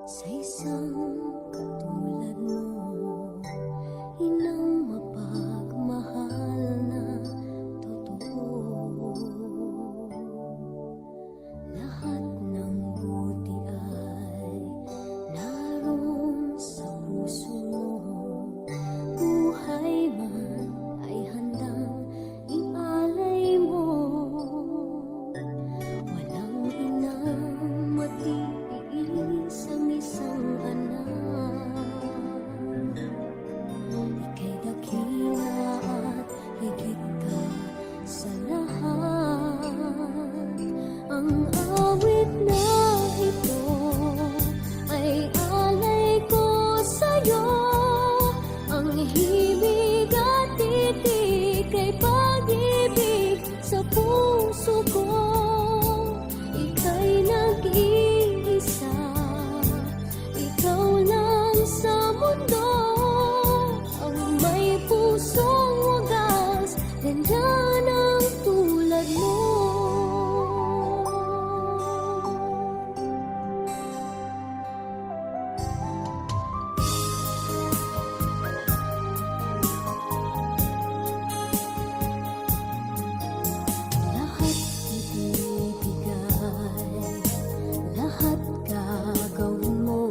Sa isang katulad mo, inang mapagmahal na totoo. Lahat ng buti ay naroon sa puso mo. Buhay man ay handang ialay mo. Walang inang matiis ang isang anak. Ika'y dakila at higit ka sa lahat. Ang awit na ito ay alay ko sa'yo. Ang himig at titik ay pag-ibig sa puso ko. Ika'y nag-iisa, ikaw lang sa mundo. Ang may pusong wagas, ganda ng tulad mo. Lahat ibibigay, lahat gagawin mo.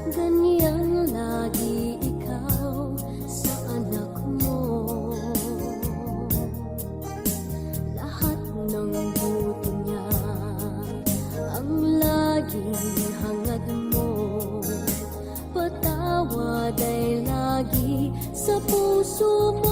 Ganyan lagi ikaw sa anak mo. Lahat ng buto niya ang laging hangad mo. Patawad ay lagi sa puso mo.